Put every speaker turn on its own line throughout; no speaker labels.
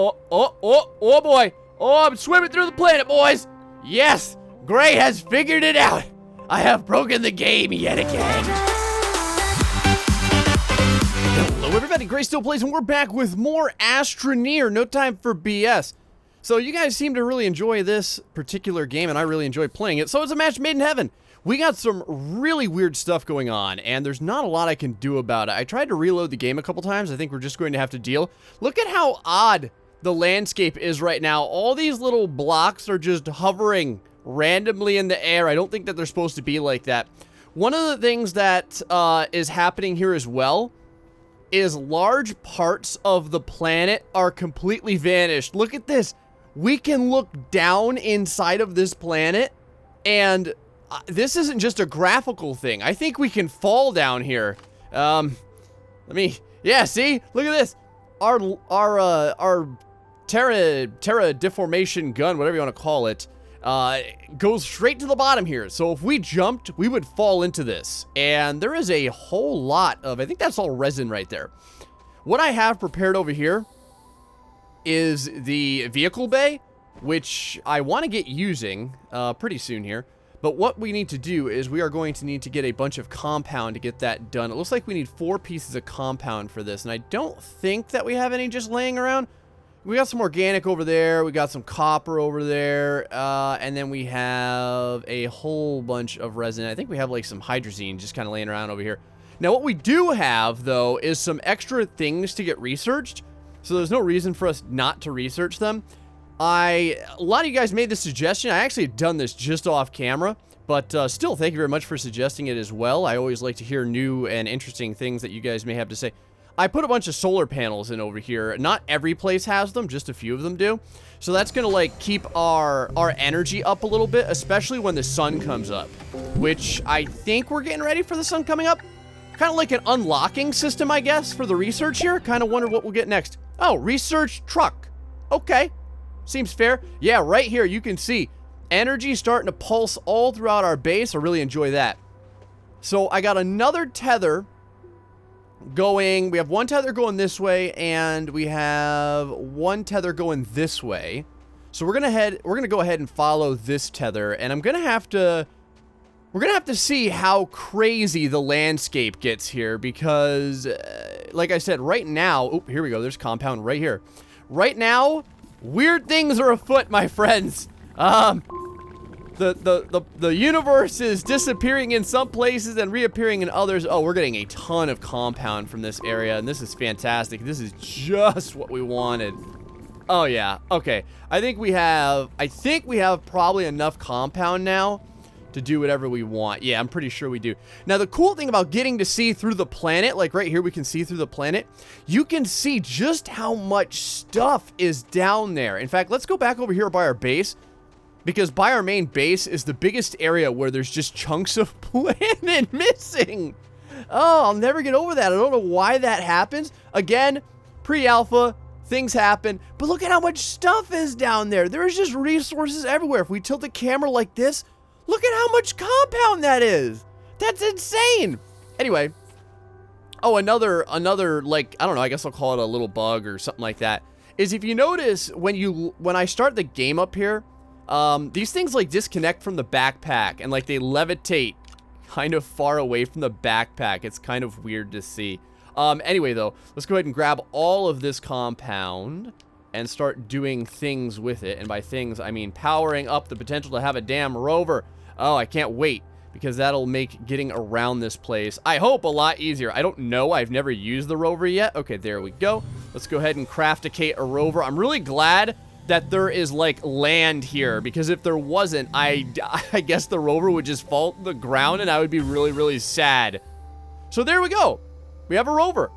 Oh, boy. Oh, I'm swimming through the planet, boys. Yes, Gray has figured it out. I have broken the game yet again. Hello, everybody. GrayStillPlays, and we're back with more Astroneer. No time for BS. So you guys seem to really enjoy this particular game, and I really enjoy playing it. So it's a match made in heaven. We got some really weird stuff going on, and there's not a lot I can do about it. I tried to reload the game a couple times. I think we're just going to have to deal. Look at how odd the landscape is right now. All these little blocks are just hovering randomly in the air. I don't think that they're supposed to be like that. One of the things that is happening here as well is large parts of the planet are completely vanished. Look at this. We can look down inside of this planet, and this isn't just a graphical thing. I think we can fall down here. Yeah, see? Look at this. Our Terra deformation gun, whatever you want to call it, goes straight to the bottom here. So if we jumped, we would fall into this. And there is a whole lot of, I think that's all resin right there. What I have prepared over here is the vehicle bay, which I want to get using pretty soon here. But what we need to do is we are going to need to get a bunch of compound to get that done. It looks like we need 4 pieces of compound for this, and I don't think that we have any just laying around. We got some organic over there, we got some copper over there, and then we have a whole bunch of resin. I think we have like some hydrazine just kind of laying around over here. Now what we do have, though, is some extra things to get researched, so there's no reason for us not to research them. A lot of you guys made this suggestion. I actually had done this just off camera, but still, thank you very much for suggesting it as well. I always like to hear new and interesting things that you guys may have to say. I put a bunch of solar panels in over here. Not every place has them, just a few of them do. So that's gonna like keep our energy up a little bit, especially when the sun comes up, which I think we're getting ready for the sun coming up. Kind of like an unlocking system, I guess, for the research here. Kind of wonder what we'll get next. Oh, research truck. Okay. Seems fair. Yeah, right here you can see energy starting to pulse all throughout our base. I really enjoy that. So I got another tether going. We have one tether going this way, and we have one tether going this way. So we're gonna go ahead and follow this tether, and we're gonna have to see how crazy the landscape gets here, because like I said, right now, oh, here we go, there's compound right here. Right now, weird things are afoot, my friends. The universe is disappearing in some places and reappearing in others. Oh, we're getting a ton of compound from this area, and this is fantastic. This is just what we wanted. Oh yeah, okay. I think we have probably enough compound now to do whatever we want. Yeah, I'm pretty sure we do. Now, the cool thing about getting to see through the planet, like right here, we can see through the planet. You can see just how much stuff is down there. In fact, let's go back over here by our base, because by our main base is the biggest area where there's just chunks of planet missing. Oh, I'll never get over that. I don't know why that happens. Again, pre-alpha, things happen, but look at how much stuff is down there. There's just resources everywhere. If we tilt the camera like this, look at how much compound that is. That's insane. Anyway. Oh, another, like, I don't know, I guess I'll call it a little bug or something like that, is if you notice, when I start the game up here, these things, like, disconnect from the backpack, and, like, they levitate kind of far away from the backpack. It's kind of weird to see. Anyway, though, let's go ahead and grab all of this compound and start doing things with it. And by things, I mean powering up the potential to have a damn rover. Oh, I can't wait, because that'll make getting around this place, I hope, a lot easier. I don't know. I've never used the rover yet. Okay, there we go. Let's go ahead and crafticate a rover. I'm really glad that there is, like, land here, because if there wasn't, I guess the rover would just fall to the ground, and I would be really, really sad. So there we go. We have a rover.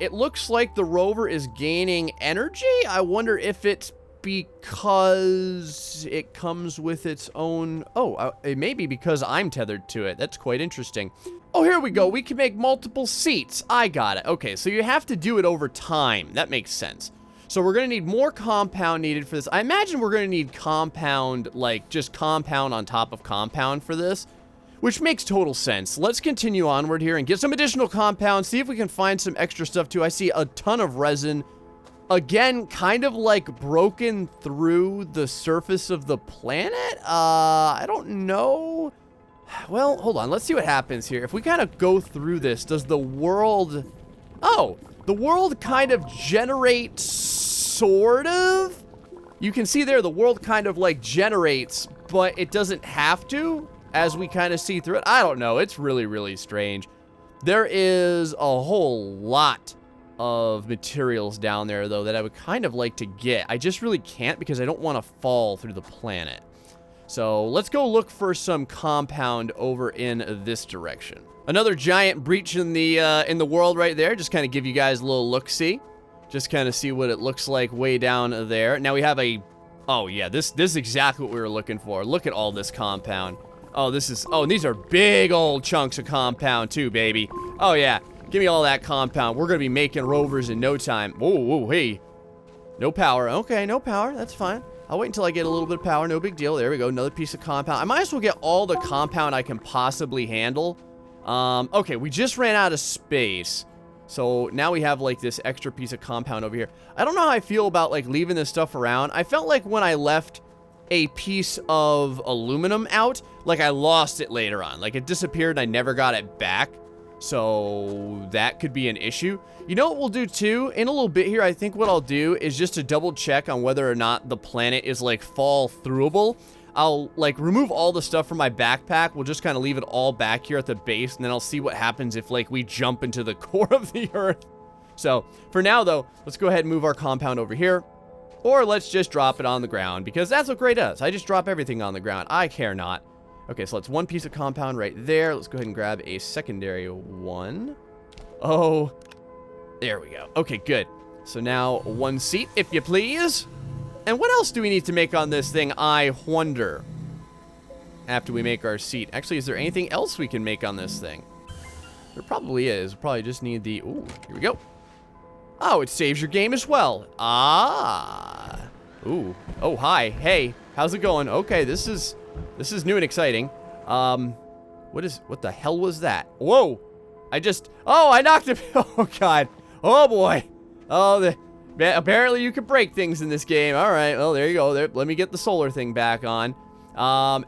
It looks like the rover is gaining energy. I wonder if it's because it comes with its own... Oh, it may be because I'm tethered to it. That's quite interesting. Oh, here we go. We can make multiple seats. I got it. Okay, so you have to do it over time. That makes sense. So we're going to need more compound needed for this. I imagine we're going to need compound, like, just compound on top of compound for this, which makes total sense. Let's continue onward here and get some additional compound, see if we can find some extra stuff, too. I see a ton of resin. again, kind of like broken through the surface of the planet. I don't know. Well, hold on. Let's see what happens here. If we kind of go through this, does the world... Oh, the world kind of generates, sort of? You can see there the world kind of like generates, but it doesn't have to, as we kind of see through it. I don't know. It's really, really strange. There is a whole lot of materials down there, though, that I would kind of like to get. I just really can't because I don't want to fall through the planet. So let's go look for some compound over in this direction. Another giant breach in the world right there. Just kind of give you guys a little look-see. Just kind of see what it looks like way down there. Now we have a... Oh, yeah, this is exactly what we were looking for. Look at all this compound. Oh, this is... Oh, and these are big old chunks of compound, too, baby. Oh, yeah. Give me all that compound. We're going to be making rovers in no time. Whoa, whoa, hey. No power. Okay, no power. That's fine. I'll wait until I get a little bit of power. No big deal. There we go. Another piece of compound. I might as well get all the compound I can possibly handle. Okay, we just ran out of space. So now we have, like, this extra piece of compound over here. I don't know how I feel about, like, leaving this stuff around. I felt like when I left a piece of aluminum out, like, I lost it later on. Like, it disappeared and I never got it back. So that could be an issue. You know what we'll do too? In a little bit here, I think what I'll do is just to double check on whether or not the planet is like fall throughable. I'll like remove all the stuff from my backpack. We'll just kind of leave it all back here at the base, and then I'll see what happens if like we jump into the core of the Earth. So for now though, let's go ahead and move our compound over here. Or let's just drop it on the ground, because that's what Gray does. I just drop everything on the ground. I care not. Okay, so that's one piece of compound right there. Let's go ahead and grab a secondary one. Oh, there we go. Okay, good. So now one seat, if you please. And what else do we need to make on this thing, I wonder? After we make our seat. Actually, is there anything else we can make on this thing? There probably is. We probably just need the... Ooh, here we go. Oh, it saves your game as well. Ah. Ooh. Oh, hi. Hey, how's it going? Okay, this is new and exciting. What the hell was that? Whoa! I knocked it. Oh God. Oh boy. Oh, apparently you can break things in this game. All right. Well, there you go. There. Let me get the solar thing back on.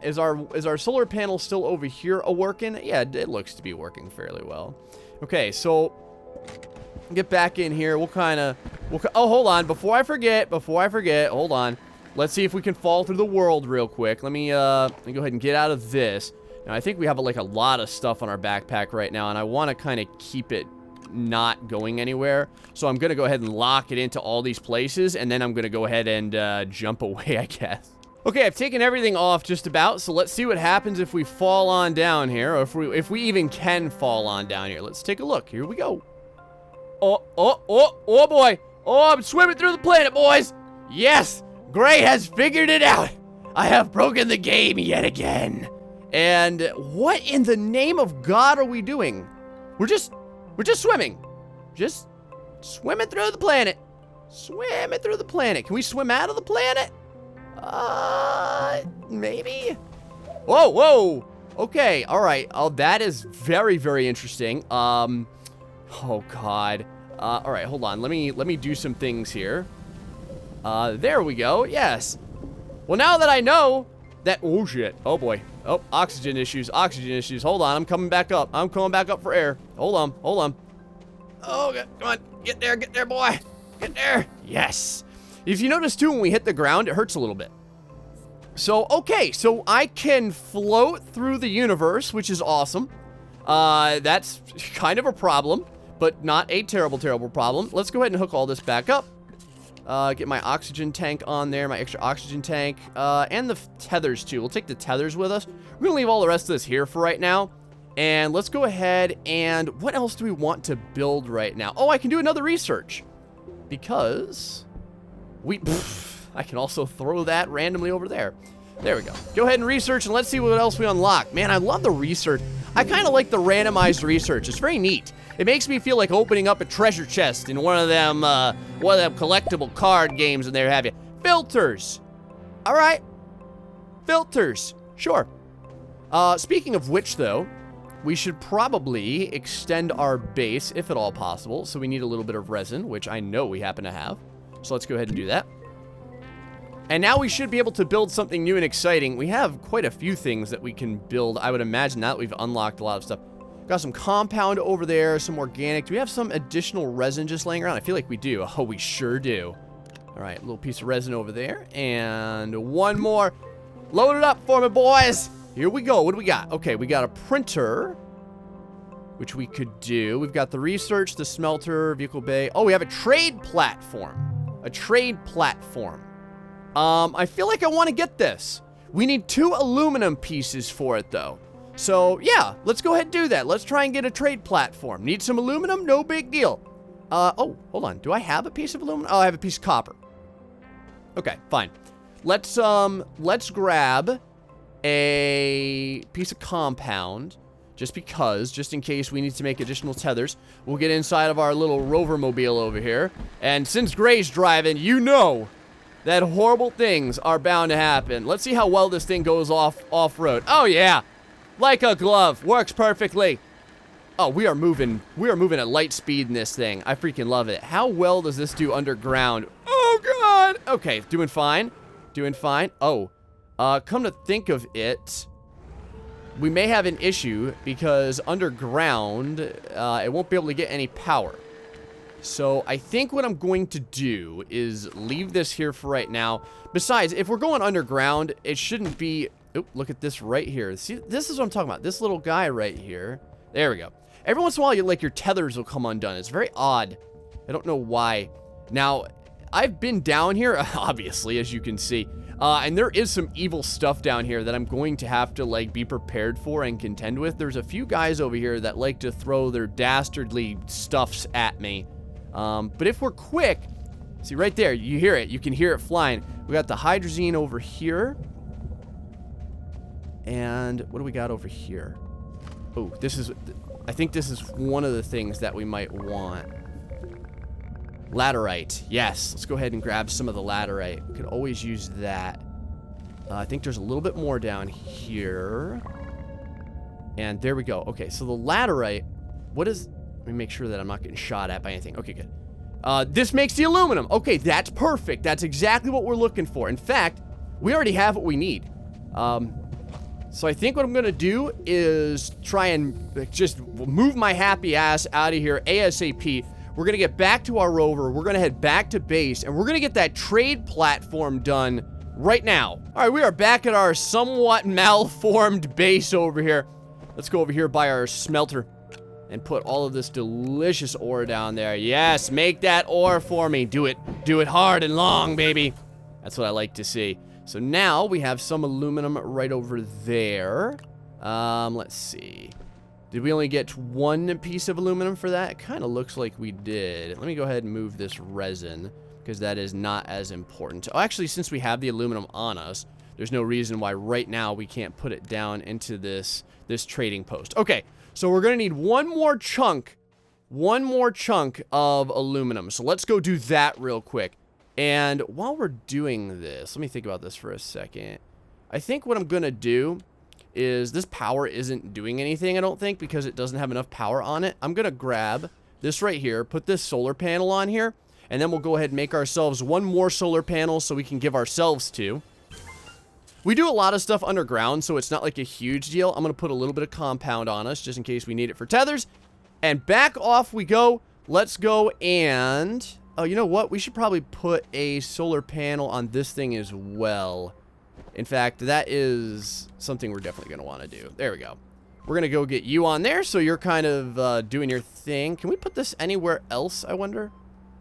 Is our solar panel still over here working? Yeah, it looks to be working fairly well. Okay, so get back in here. Oh, hold on. Before I forget. Hold on. Let's see if we can fall through the world real quick. Let me go ahead and get out of this. Now, I think we have like a lot of stuff on our backpack right now, and I want to kind of keep it not going anywhere. So I'm going to go ahead and lock it into all these places, and then I'm going to go ahead and jump away, I guess. Okay, I've taken everything off just about, so let's see what happens if we fall on down here, or if we even can fall on down here. Let's take a look. Here we go. Oh boy. Oh, I'm swimming through the planet, boys. Yes. Gray has figured it out. I have broken the game yet again. And what in the name of God are we doing? We're just swimming. Just swimming through the planet. Swimming through the planet. Can we swim out of the planet? Maybe? Whoa. Okay, all right. Oh, that is very, very interesting. Oh God. All right, hold on. Let me do some things here. There we go. Yes. Well, now that I know that... Oh, shit. Oh, boy. Oh, oxygen issues. Hold on. I'm coming back up. For air. Hold on. Oh, God. Come on. Get there, boy. Get there. Yes. If you notice, too, when we hit the ground, it hurts a little bit. So, okay. So, I can float through the universe, which is awesome. That's kind of a problem, but not a terrible, terrible problem. Let's go ahead and hook all this back up. Get my oxygen tank on there, my extra oxygen tank, and the tethers too. We'll take the tethers with us. We're gonna leave all the rest of this here for right now. And let's go ahead and what else do we want to build right now? Oh, I can do another research because I can also throw that randomly over there. There we go. Go ahead and research and let's see what else we unlock. Man, I love the research. I kind of like the randomized research. It's very neat. It makes me feel like opening up a treasure chest in one of them collectible card games and there have you. Filters. All right. Filters. Sure. Speaking of which, though, we should probably extend our base, if at all possible. So we need a little bit of resin, which I know we happen to have. So let's go ahead and do that. And now we should be able to build something new and exciting. We have quite a few things that we can build. I would imagine that we've unlocked a lot of stuff. Got some compound over there, some organic. Do we have some additional resin just laying around? I feel like we do. Oh, we sure do. All right, a little piece of resin over there. And one more. Load it up for me, boys. Here we go. What do we got? Okay, we got a printer, which we could do. We've got the research, the smelter, vehicle bay. Oh, we have a trade platform. A trade platform. I feel like I want to get this. We need 2 aluminum pieces for it, though. So, yeah, let's go ahead and do that. Let's try and get a trade platform. Need some aluminum? No big deal. Oh, hold on. Do I have a piece of aluminum? Oh, I have a piece of copper. Okay, fine. Let's grab a piece of compound, just in case we need to make additional tethers. We'll get inside of our little Rover mobile over here. And since Gray's driving, you know that horrible things are bound to happen. Let's see how well this thing goes off-road. Oh, yeah. Like a glove. Works perfectly. Oh, we are moving at light speed in this thing. I freaking love it. How well does this do underground? Oh, God. Okay, doing fine. Doing fine. Oh, come to think of it, we may have an issue because underground, it won't be able to get any power. So I think what I'm going to do is leave this here for right now. Besides, if we're going underground, it shouldn't be... Oh, look at this right here. See, this is what I'm talking about. This little guy right here. There we go. Every once in a while, your tethers will come undone. It's very odd. I don't know why. Now, I've been down here, obviously, as you can see. And there is some evil stuff down here that I'm going to have to, be prepared for and contend with. There's a few guys over here that like to throw their dastardly stuffs at me. But if we're quick, see right there, you hear it. You can hear it flying. We got the hydrazine over here. And what do we got over here? Oh, I think this is one of the things that we might want. Laterite. Yes, let's go ahead and grab some of the laterite. We could always use that. I think there's a little bit more down here. And there we go. Okay, so the laterite, let me make sure that I'm not getting shot at by anything. Okay, good. This makes the aluminum. Okay, that's perfect. That's exactly what we're looking for. In fact, we already have what we need. So I think what I'm going to do is try and just move my happy ass out of here ASAP. We're going to get back to our rover. We're going to head back to base, and we're going to get that trade platform done right now. All right, we are back at our somewhat malformed base over here. Let's go over here by our smelter and put all of this delicious ore down there. Yes, make that ore for me. Do it hard and long, baby. That's what I like to see. So now we have some aluminum right over there. Let's see. Did we only get 1 piece of aluminum for that? It kind of looks like we did. Let me go ahead and move this resin, because that is not as important. Oh, actually, since we have the aluminum on us, there's no reason why right now we can't put it down into this trading post. Okay, so we're going to need one more chunk of aluminum. So let's go do that real quick. And while we're doing this, let me think about this for a second. I think what I'm going to do is this power isn't doing anything, I don't think, because it doesn't have enough power on it. I'm going to grab this right here, put this solar panel on here, and then we'll go ahead and make ourselves 1 more solar panel so we can give ourselves 2. We do a lot of stuff underground, so it's not like a huge deal. I'm going to put a little bit of compound on us just in case we need it for tethers. And back off we go. Let's go and... Oh, you know what? We should probably put a solar panel on this thing as well. In fact, that is something we're definitely going to want to do. There we go. We're going to go get you on there, so you're kind of doing your thing. Can we put this anywhere else, I wonder?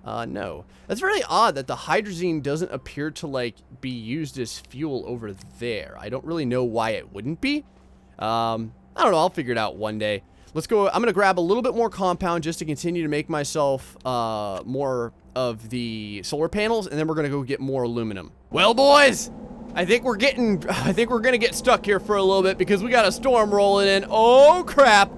No. That's very odd that the hydrazine doesn't appear to, be used as fuel over there. I don't really know why it wouldn't be. I don't know. I'll figure it out one day. Let's go. I'm going to grab a little bit more compound just to continue to make myself more of the solar panels, and then we're going to go get more aluminum. Well, boys, I think we're going to get stuck here for a little bit because we got a storm rolling in. Oh, crap.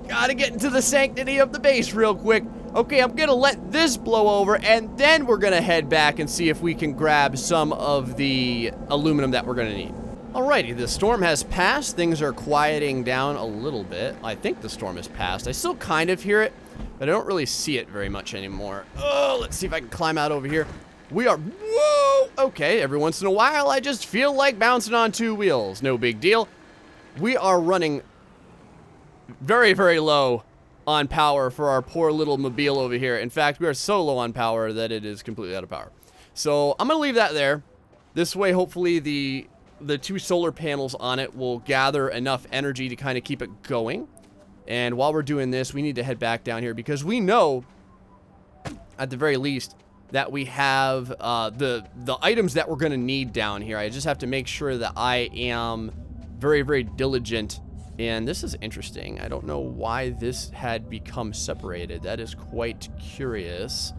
Got to get into the sanctity of the base real quick. Okay, I'm going to let this blow over, and then we're going to head back and see if we can grab some of the aluminum that we're going to need. Alrighty, the storm has passed. Things are quieting down a little bit. I think the storm has passed. I still kind of hear it, but I don't really see it very much anymore. Oh, let's see if I can climb out over here. We are, whoa, okay, every once in a while I just feel like bouncing on 2 wheels. No big deal. We are running very, very low on power for our poor little mobile over here. In fact, we are so low on power that it is completely out of power. So I'm gonna leave that there. This way, hopefully the 2 solar panels on it will gather enough energy to kind of keep it going. And while we're doing this, we need to head back down here because we know, at the very least, that we have the items that we're gonna need down here. I just have to make sure that I am very, very diligent. And this is interesting. I don't know why this had become separated. That is quite curious.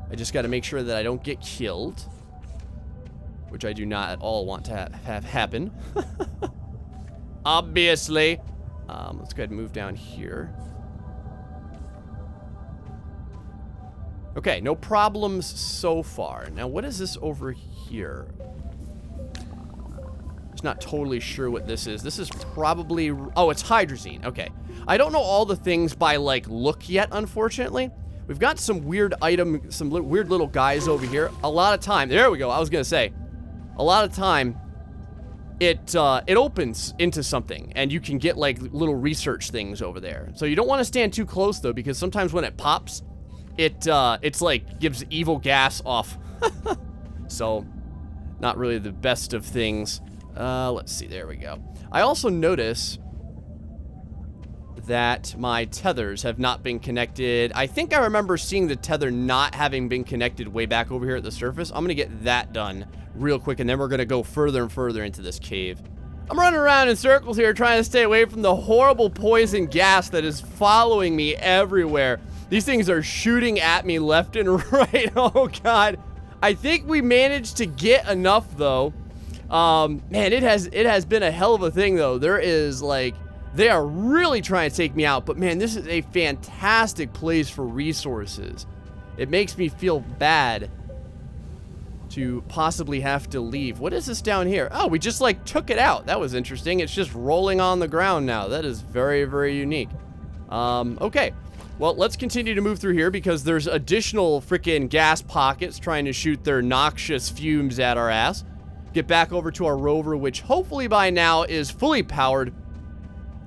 I just got to make sure that I don't get killed, which I do not at all want to have happen. Obviously. Let's go ahead and move down here. Okay, no problems so far. Now, what is this over here? Not totally sure what this is. This is probably, oh, it's hydrazine. Okay, I don't know all the things by like look yet, unfortunately. We've got some weird item, some weird little guys over here. A lot of time, there we go. I was gonna say, a lot of time it opens into something and you can get like little research things over there. So you don't want to stand too close though, because sometimes when it pops, it's like gives evil gas off. So not really the best of things. Let's see, there we go. I also notice that my tethers have not been connected. I think I remember seeing the tether not having been connected way back over here at the surface. I'm gonna get that done real quick, and then we're gonna go further and further into this cave. I'm running around in circles here trying to stay away from the horrible poison gas that is following me everywhere. These things are shooting at me left and right. Oh, God. I think we managed to get enough, though. Man, it has been a hell of a thing though. There is like, they are really trying to take me out, but man, this is a fantastic place for resources. It makes me feel bad to possibly have to leave. What is this down here? Oh, we just like took it out. That was interesting. It's just rolling on the ground now. That is very, very unique. Okay. Well, let's continue to move through here because there's additional freaking gas pockets trying to shoot their noxious fumes at our ass. Get back over to our rover, which hopefully by now is fully powered,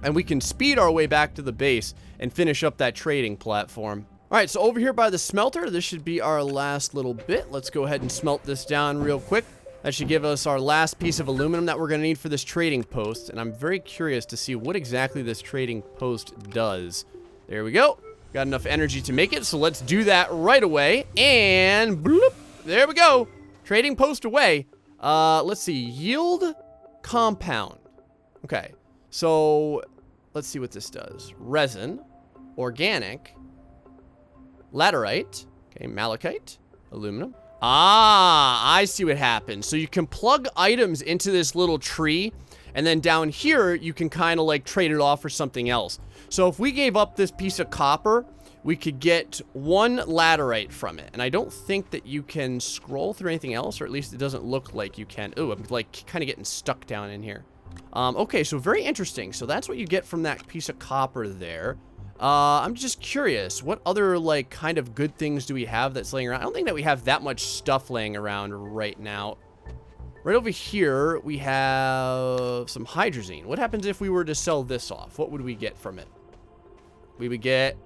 and we can speed our way back to the base and finish up that trading platform. All right, so over here by the smelter, this should be our last little bit. Let's go ahead and smelt this down real quick. That should give us our last piece of aluminum that we're going to need for this trading post, and I'm very curious to see what exactly this trading post does. There we go. Got enough energy to make it, so let's do that right away, and bloop, there we go. Trading post away. Let's see, yield compound. Okay, so let's see what this does. Resin, organic, laterite, okay, malachite, aluminum. Ah, I see what happens. So you can plug items into this little tree, and then down here, you can kind of like trade it off for something else. So if we gave up this piece of copper, we could get 1 laterite from it. And I don't think that you can scroll through anything else, or at least it doesn't look like you can. Ooh, I'm like kind of getting stuck down in here. Okay, so very interesting. So that's what you get from that piece of copper there. I'm just curious, what other like kind of good things do we have that's laying around? I don't think that we have that much stuff laying around right now. Right over here, we have some hydrazine. What happens if we were to sell this off? What would we get from it? We would get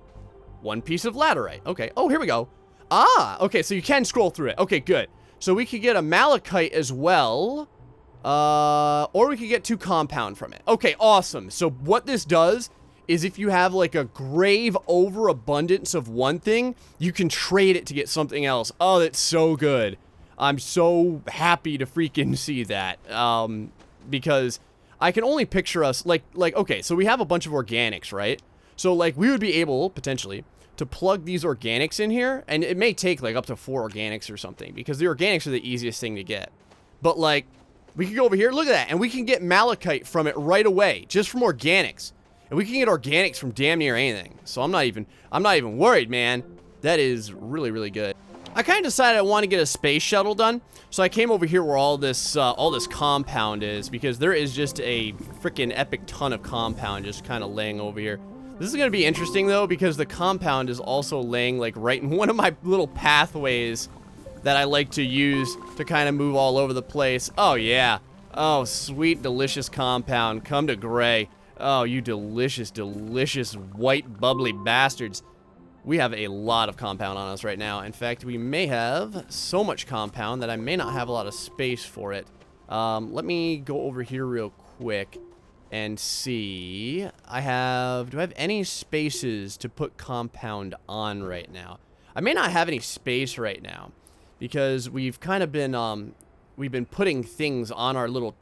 1 piece of laterite. Okay. Oh, here we go. Ah, okay. So you can scroll through it. Okay, good. So we could get a malachite as well. Or we could get 2 compound from it. Okay, awesome. So what this does is if you have like a grave overabundance of one thing, you can trade it to get something else. Oh, that's so good. I'm so happy to freaking see that. Because I can only picture us like, okay, so we have a bunch of organics, right? So like we would be able potentially to plug these organics in here, and it may take like up to 4 organics or something because the organics are the easiest thing to get. But like we could go over here, look at that, and we can get malachite from it right away, just from organics. And we can get organics from damn near anything. So I'm not even worried, man. That is really, really good. I kind of decided I want to get a space shuttle done. So I came over here where all this compound is, because there is just a freaking epic ton of compound just kind of laying over here. This is going to be interesting, though, because the compound is also laying, like, right in one of my little pathways that I like to use to kind of move all over the place. Oh, yeah. Oh, sweet, delicious compound. Come to Gray. Oh, you delicious, delicious white, bubbly bastards. We have a lot of compound on us right now. In fact, we may have so much compound that I may not have a lot of space for it. Let me go over here real quick and see. Do I have any spaces to put compound on right now? I may not have any space right now because we've kind of been we've been putting things on our little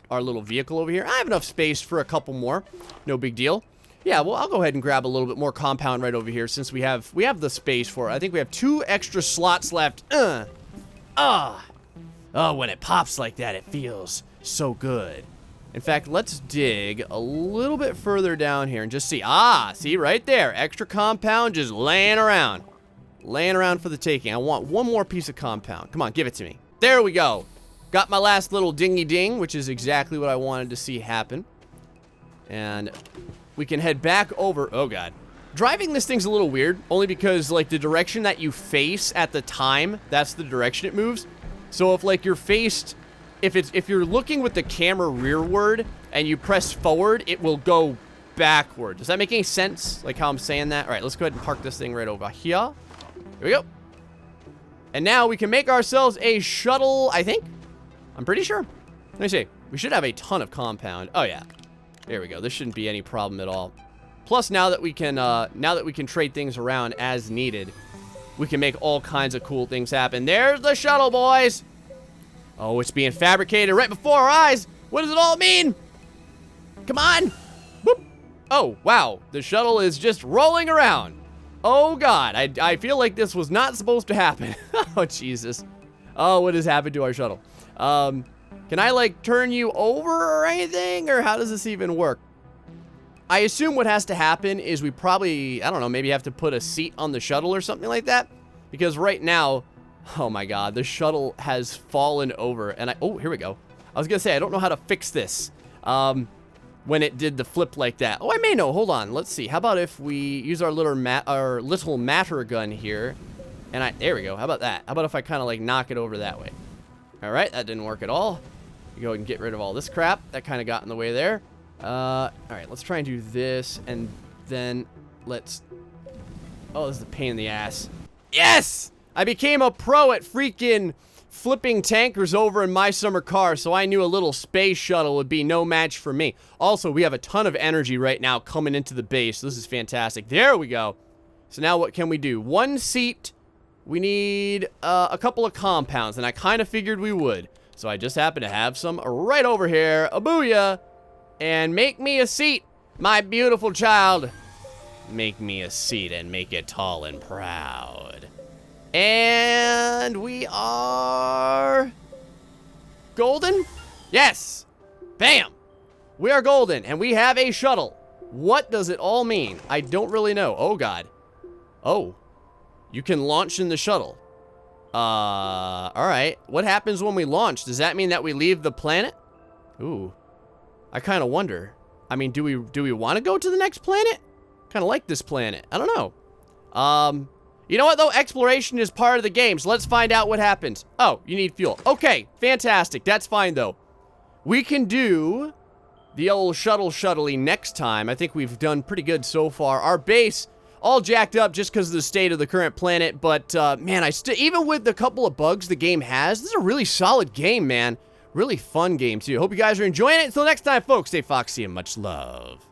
vehicle over here. I have enough space for a couple more. No big deal. Yeah, well, I'll go ahead and grab a little bit more compound right over here since we have the space for it. I think we have 2 extra slots left. Oh, when it pops like that, it feels so good. In fact, let's dig a little bit further down here and just see. See right there. Extra compound just laying around. Laying around for the taking. I want one more piece of compound. Come on, give it to me. There we go. Got my last little dingy ding, which is exactly what I wanted to see happen. And we can head back over. Oh, God. Driving this thing's a little weird, only because, like, the direction that you face at the time, that's the direction it moves. So if, like, you're faced... If you're looking with the camera rearward and you press forward, it will go backward. Does that make any sense? Like how I'm saying that? All right, let's go ahead and park this thing right over here. Here we go. And now we can make ourselves a shuttle, I think. I'm pretty sure. Let me see. We should have a ton of compound. Oh, yeah. There we go. This shouldn't be any problem at all. Plus, now that we can trade things around as needed, we can make all kinds of cool things happen. There's the shuttle, boys. Oh, it's being fabricated right before our eyes. What does it all mean? Come on. Boop. Oh, wow. The shuttle is just rolling around. Oh, God. I feel like this was not supposed to happen. Oh, Jesus. Oh, what has happened to our shuttle? Can I, like, turn you over or anything? Or how does this even work? I assume what has to happen is we probably, I don't know, maybe have to put a seat on the shuttle or something like that. Because right now... Oh my God, the shuttle has fallen over, and oh, here we go. I was gonna say, I don't know how to fix this, when it did the flip like that. Oh, I may know, hold on, let's see. How about if we use our little matter gun here, and there we go, how about that? How about if I kind of like knock it over that way? All right, that didn't work at all. You go ahead and get rid of all this crap. That kind of got in the way there. All right, let's try and do this, and then let's, oh, this is a pain in the ass. Yes! I became a pro at freaking flipping tankers over in my summer car, so I knew a little space shuttle would be no match for me. Also, we have a ton of energy right now coming into the base. This is fantastic. There we go. So now what can we do? 1 seat. We need a couple of compounds, and I kind of figured we would. So I just happen to have some right over here. A booyah. And make me a seat, my beautiful child. Make me a seat and make it tall and proud. And we are golden? Yes. Bam. We are golden, and we have a shuttle. What does it all mean? I don't really know. Oh, God. Oh. You can launch in the shuttle. All right. What happens when we launch? Does that mean that we leave the planet? Ooh. I kind of wonder. I mean, do we want to go to the next planet? Kind of like this planet. I don't know. You know what, though? Exploration is part of the game, so let's find out what happens. Oh, you need fuel. Okay, fantastic. That's fine, though. We can do the old shuttle-shuttly next time. I think we've done pretty good so far. Our base, all jacked up just because of the state of the current planet, but, man, even with the couple of bugs the game has, this is a really solid game, man. Really fun game, too. Hope you guys are enjoying it. Until next time, folks, stay foxy and much love.